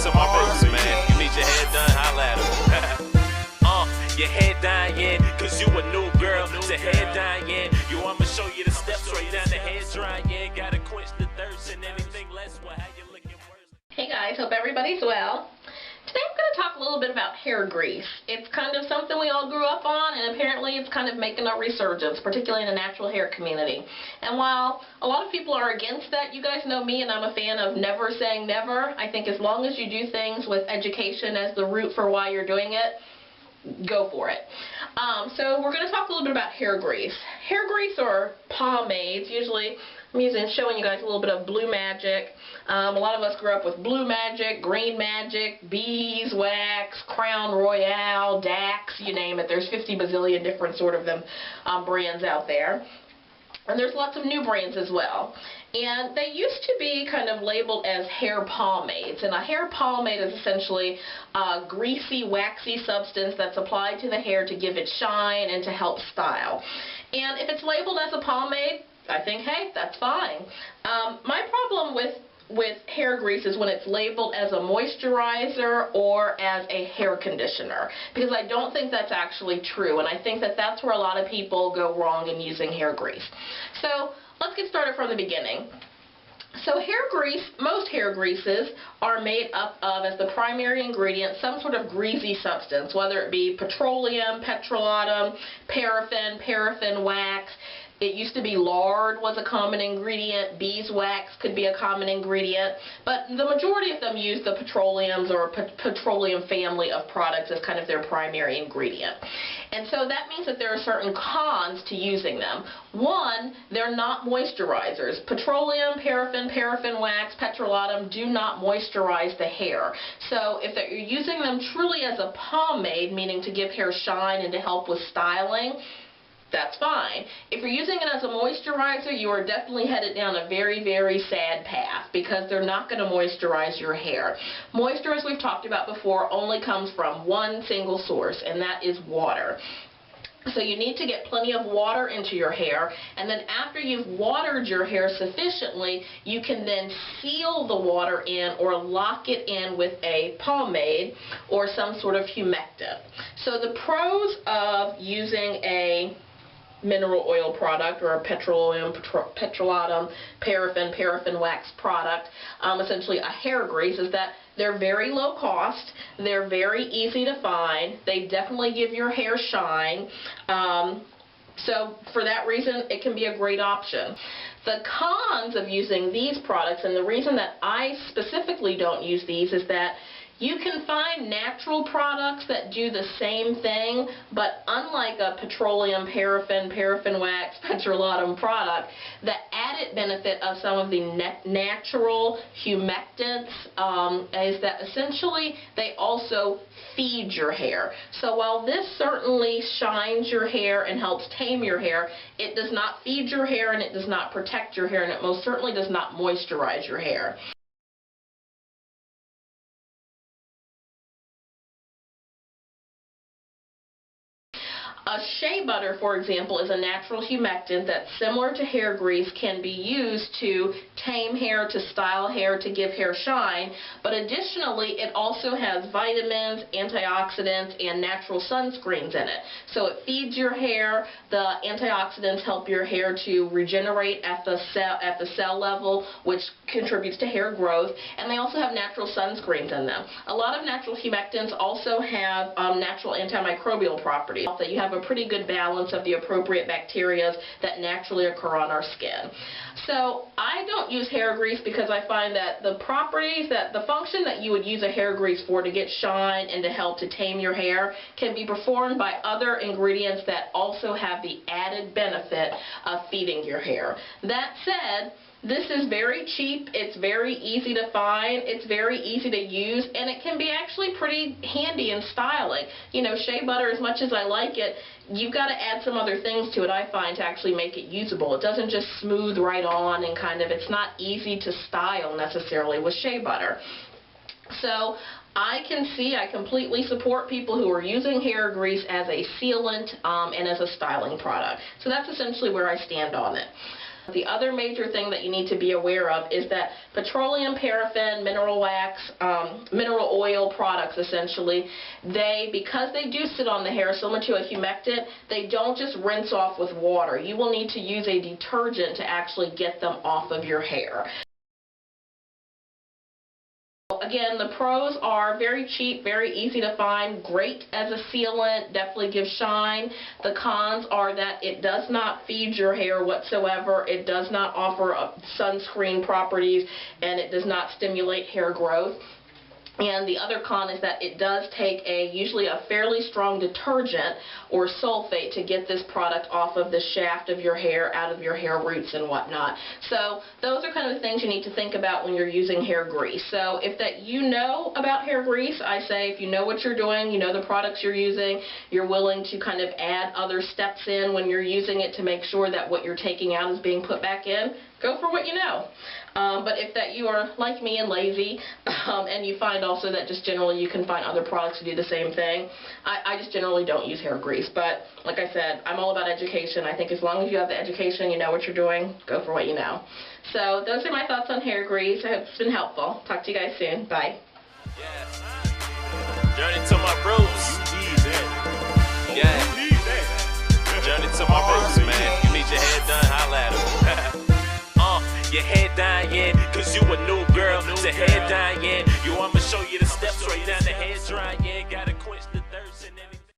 to my bitches, man. You need your hair done, holla at 'em. Your hair dyeing, cause you a new girl. To hair dyeing, you I'ma show you the steps right down the hair drying. Gotta quench the thirst and anything less. Well, how you looking worse? Hey guys, hope everybody's well. Today I'm going to talk a little bit about hair grease. It's kind of something we all grew up on, and apparently it's kind of making a resurgence, particularly in the natural hair community. And while a lot of people are against that, you guys know me and I'm a fan of never saying never. I think as long as you do things with education as the root for why you're doing it, go for it. So we're going to talk a little bit about hair grease. Hair grease or pomades, usually I'm showing you guys a little bit of Blue Magic. A lot of us grew up with Blue Magic, Green Magic, Beeswax, Crown Royale, Dax, you name it. There's 50 bazillion different sort of them brands out there. And there's lots of new brands as well. And they used to be kind of labeled as hair pomades. And a hair pomade is essentially a greasy, waxy substance that's applied to the hair to give it shine and to help style. And if it's labeled as a pomade, I think, hey, that's fine. My problem with hair grease is when it's labeled as a moisturizer or as a hair conditioner, because I don't think that's actually true, and I think that that's where a lot of people go wrong in using hair grease. So let's get started from the beginning. So hair grease, most hair greases are made up of, as the primary ingredient, some sort of greasy substance, whether it be petroleum, petrolatum, paraffin wax. It used to be lard was a common ingredient, beeswax could be a common ingredient, but the majority of them use the petroleums or petroleum family of products as kind of their primary ingredient. And so that means that there are certain cons to using them. One, they're not moisturizers. Petroleum, paraffin wax, petrolatum do not moisturize the hair. So if you're using them truly as a pomade, meaning to give hair shine and to help with styling, that's fine. If you're using it as a moisturizer, you are definitely headed down a very, very sad path, because they're not going to moisturize your hair. Moisture, as we've talked about before, only comes from one single source, and that is water. So you need to get plenty of water into your hair, and then after you've watered your hair sufficiently, you can then seal the water in or lock it in with a pomade or some sort of humectant. So the pros of using a mineral oil product or a petroleum, petrolatum, paraffin wax product, essentially a hair grease, is that they're very low cost, they're very easy to find, they definitely give your hair shine, so for that reason it can be a great option. The cons of using these products, and the reason that I specifically don't use these, is that you can find natural products that do the same thing, but unlike a petroleum, paraffin wax, petrolatum product, the added benefit of some of the natural humectants is that essentially they also feed your hair. So while this certainly shines your hair and helps tame your hair, it does not feed your hair and it does not protect your hair, and it most certainly does not moisturize your hair. A shea butter, for example, is a natural humectant that, similar to hair grease, can be used to tame hair, to style hair, to give hair shine, but additionally it also has vitamins, antioxidants, and natural sunscreens in it. So it feeds your hair. The antioxidants help your hair to regenerate at the cell level, which contributes to hair growth, and they also have natural sunscreens in them. A lot of natural humectants also have natural antimicrobial properties, that you have a pretty good balance of the appropriate bacteria that naturally occur on our skin. So I don't use hair grease because I find that the properties, that the function that you would use a hair grease for, to get shine and to help to tame your hair, can be performed by other ingredients that also have the added benefit of feeding your hair. That said, this is very cheap, it's very easy to find, it's very easy to use, and it can be actually pretty handy in styling. You know, shea butter, as much as I like it, you've got to add some other things to it, I find, to actually make it usable. It doesn't just smooth right on, and kind of, it's not easy to style necessarily with shea butter. So I completely support people who are using hair grease as a sealant and as a styling product. So that's essentially where I stand on it. The other major thing that you need to be aware of is that petroleum, paraffin, mineral wax, mineral oil products essentially, because they do sit on the hair similar to a humectant, they don't just rinse off with water. You will need to use a detergent to actually get them off of your hair. Again, the pros are very cheap, very easy to find, great as a sealant, definitely gives shine. The cons are that it does not feed your hair whatsoever, it does not offer sunscreen properties, and it does not stimulate hair growth. And the other con is that it does take usually a fairly strong detergent or sulfate to get this product off of the shaft of your hair, out of your hair roots and whatnot. So those are kind of the things you need to think about when you're using hair grease. So if you know about hair grease, I say if you know what you're doing, you know the products you're using, you're willing to kind of add other steps in when you're using it to make sure that what you're taking out is being put back in, go for what you know. But if you are like me and lazy, and you find also that just generally you can find other products to do the same thing, I just generally don't use hair grease. But like I said, I'm all about education. I think as long as you have the education, you know what you're doing, go for what you know. So those are my thoughts on hair grease. I hope it's been helpful. Talk to you guys soon. Bye. Yeah. Journey to my roots. Yeah. Journey to my roots, man. You need your hair done, holla at 'em. Your hair dying, cause you a new girl. To hair dying, I'ma show you the steps right down the hair drying.